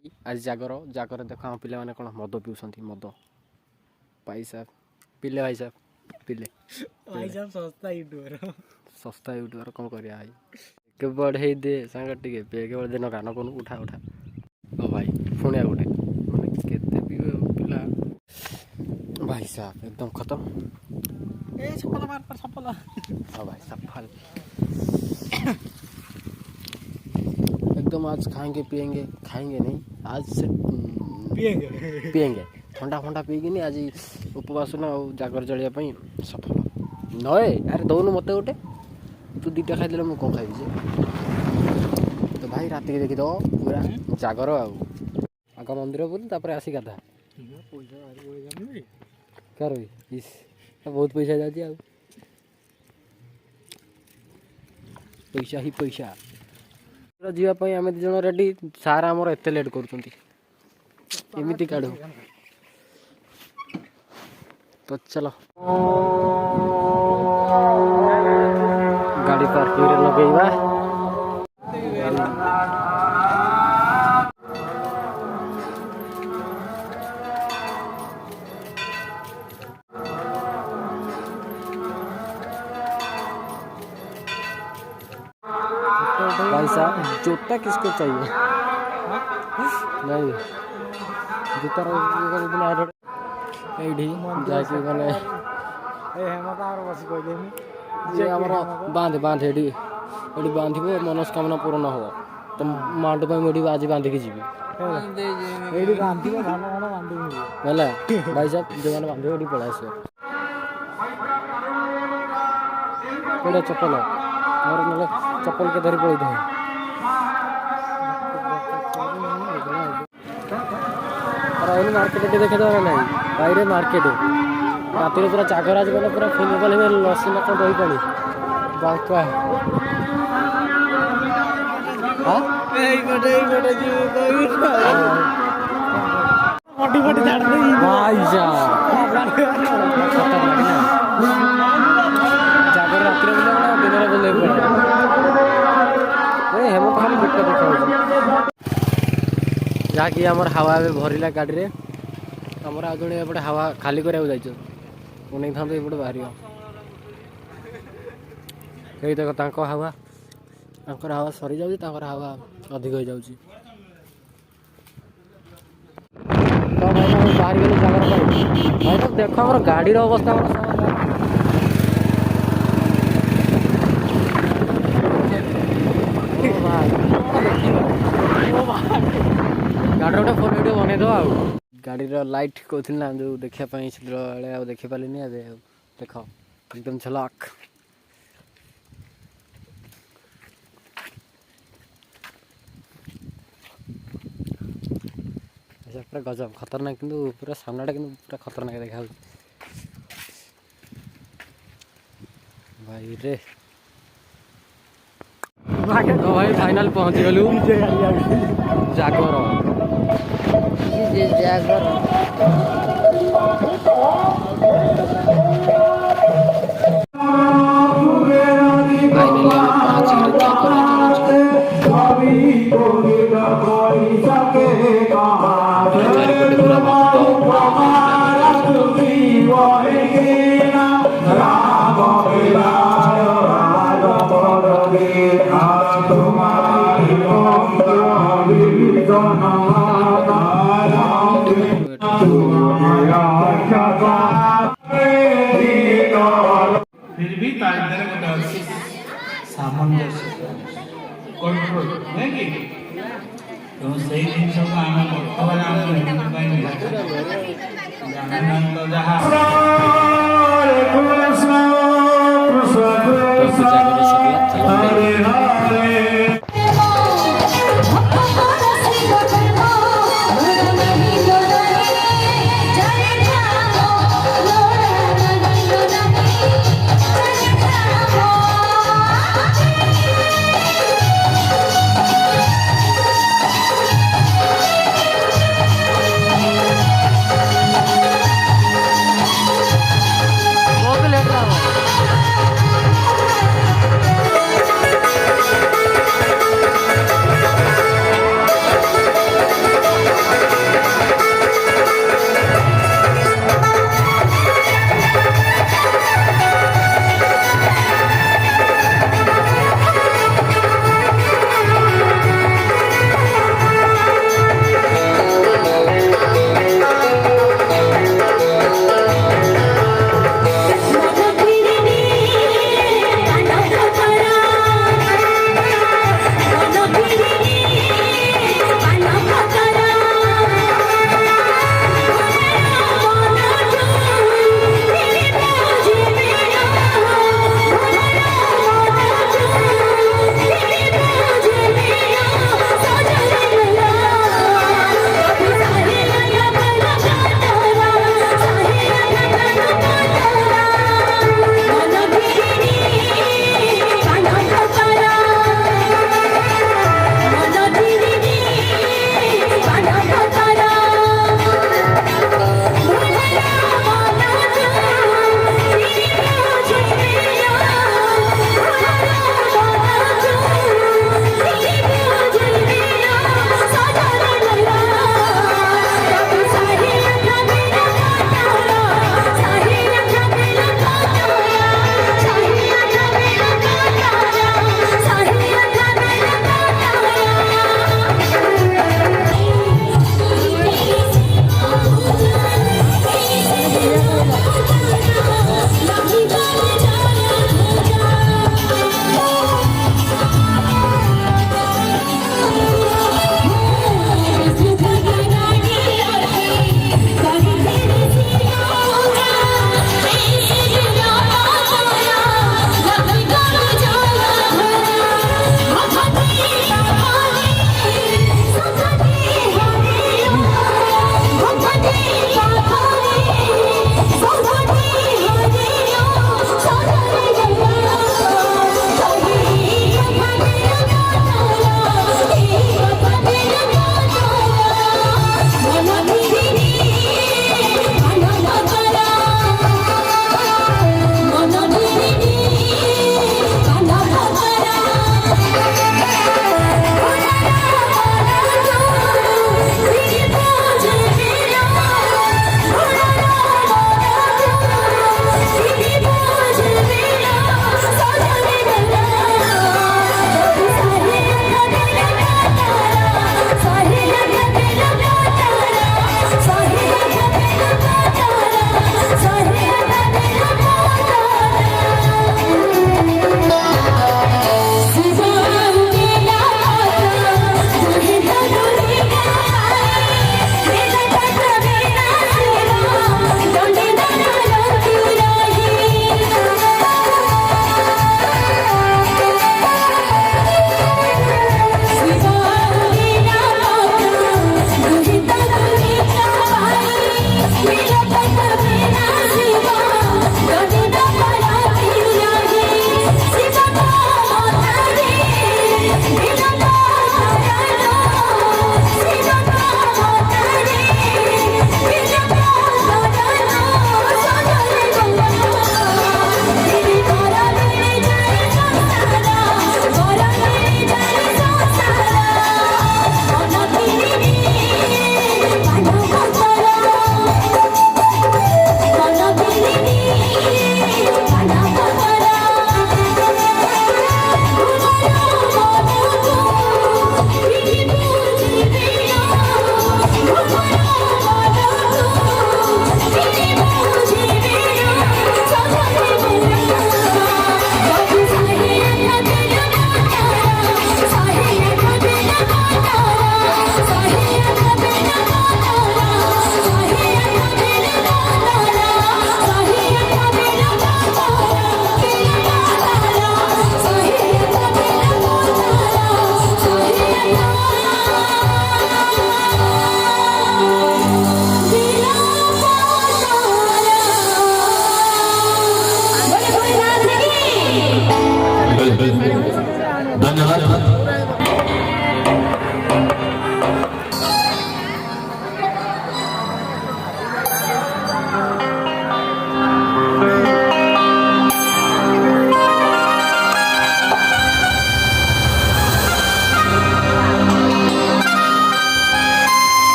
आज जागर जागर देख आम पिला माने कौन मद पिउछंती मद भाई साहब पिले भाई साहब पिले भाई साहब सस्ता यूट्यूबर कौन करिया भाई के बढ़े दे सांग टिके पे के दिन गान कोन उठा उठा ओ भाई पुणिया गोटे माने केते पिवे पिला भाई साहब एकदम खत्म ए सफल मार पर सफल हां भाई सफल एकदम आज खाएंगे पिएंगे खाएंगे नहीं आज से पिएंगे ठंडा फंडा पीकी नहीं आज उपवास ना जागर जलिया सफल नए अरे दौनु मत गोटे तू दीटा खाई मुझे कौन खाइबी जे तो भाई रात के देखी दो पूरा जागर आग मंदिर बोल तापर आसी गाधा क्या रही इस बहुत पैसा जाती पैसा ही पैसा जीवाई आम दिज रेडी सारा आमर एत लेट करमती काढ़ू तो चलो गाड़ी पार्किंग लगेगा भाई साहब जूता किसको चाहिए नहीं जूता ये जाके मैंने बांध बांध एडी बांधब मनस्कामना पूर्ण हम तो मांड मुझे आज बांधिकी जी भाई साहब जो मैंने बांधे ये पड़ा आस कौटा चप्पल और ना चप्पल के धरी पड़े मार्केट देखे ना ना বাইরে मार्केट रातिर पूरा चागर आज गले पूरा फुल गले लसी ना दही पानी बाका जागर रात दिन हेमंत खाली बेट देखा जहाँकि आम हावा भरला गाड़ी में आमर आज जड़े एपटे हावा खाली कराया जाइए था ये बाहर ये देख हावा हावा सरी जाऊँ हावा अधिक हो जाऊँ तो भाई बाहर गले जगह भाई तो देख आम गाड़ी अवस्था गाड़ी गोटे फोन वीडियो बनईद आ गाड़ी लाइट कहती ना जो देखापी शीघ्र देखी पारे देख एकदम झलक पूरा गजब खतरनाक किंतु पूरा सामनाटा कि पूरा खतरनाक देखा भाई रे तो भाई फाइनल पहुंची गलु जागर फिर भी सामंजस्य कंट्रोल नहीं कि तो सही जिन सब आम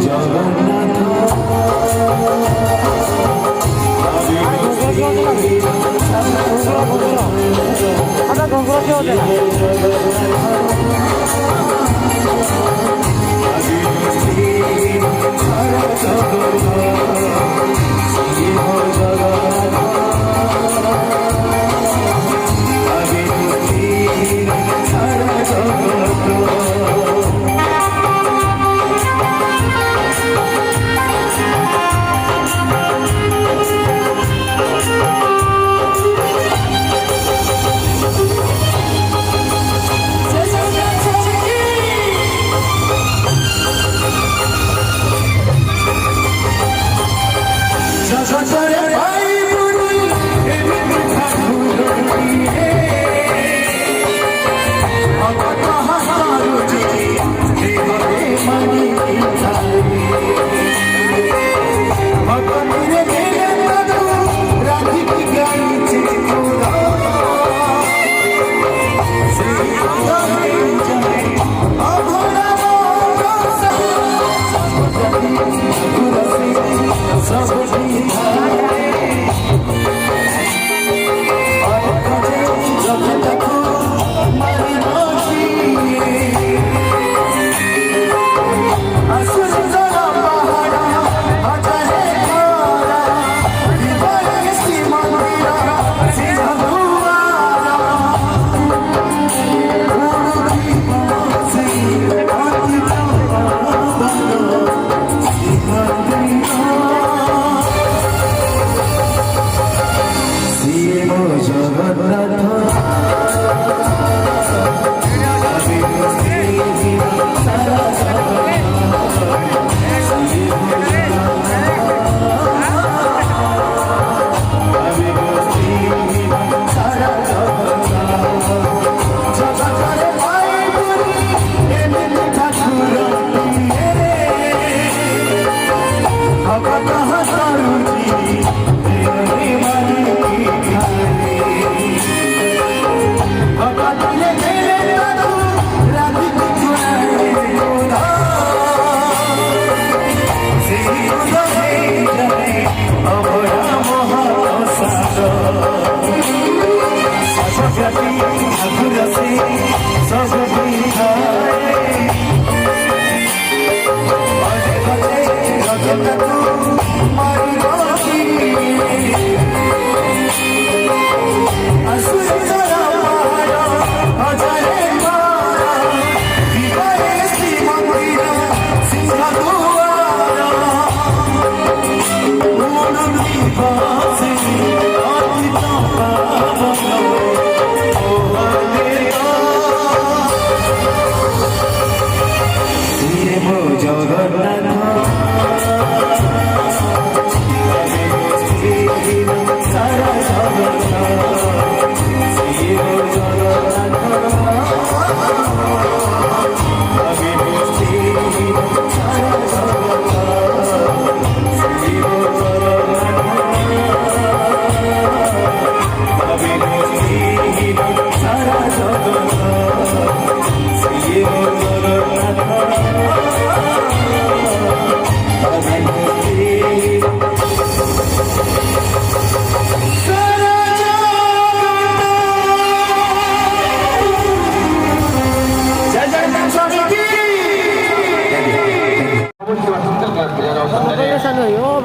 जगन्नाथ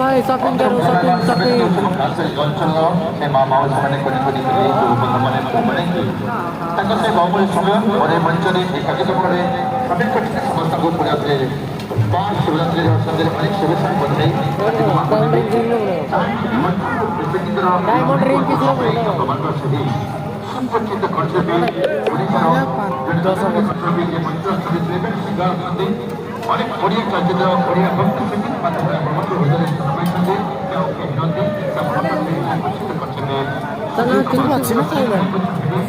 भाई शॉपिंग करो शॉपिंग शॉपिंग ଅଞ୍ଚଳ ସେ ମା ମାଉସୀମାନେ କରି ବନ୍ଧୁମାନେ ବନେଇକି ତାଙ୍କ ସେ ବହୁମୂଲ୍ୟ ସମୟ ପରେ ମଞ୍ଚରେ ଏକାକିତ ଫଳରେ ସାମିଲ କରିଛନ୍ତି ସମସ୍ତଙ୍କୁ ପୁରା ଶିବରାତ୍ରିର ସନ୍ଧ୍ୟାରେ ଅନେକ ଶୁଭେଚ୍ଛା ବନେଇ ସମ୍ପର୍କିତ କର୍ତ୍ତବ୍ୟ ଓଡ଼ିଶାର ଅଛନ୍ତି ଅନେକ ଓଡ଼ିଆ ଚଳଚ୍ଚିତ୍ର ଓଡ଼ିଆ ଭକ୍ତ ସଙ୍ଗୀତ ମାଧ୍ୟମରେ ଆପଣଙ୍କ ହୃଦୟରେ ଶୁଣାଇଛନ୍ତି ତାହେଲେ କିନ୍ତୁ ଅଛି ନା ଖାଇବା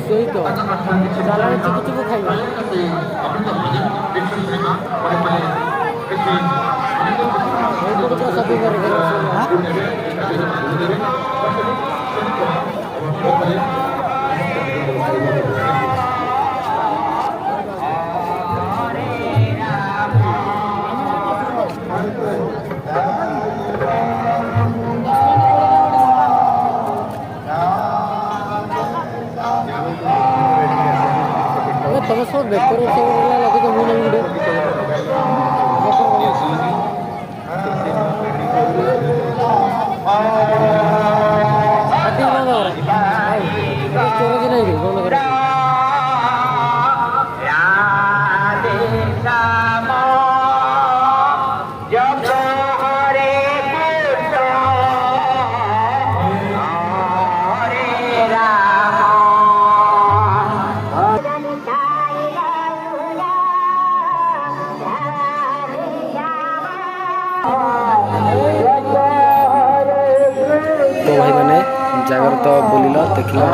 ସେଇ ତ ଚାଲାଣ ଚିକୁ ଚିକୁ ଖାଇବା ତମେ ସବୁ ବେକର ସବୁ ଲାଗିଛ ମୁଁ ନେବି ଗୋଟେ ଚୋର କି ନାହିଁ ବନ୍ଦ କର तो भाई मैंने जागृत बोलिल देखला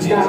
मंदिर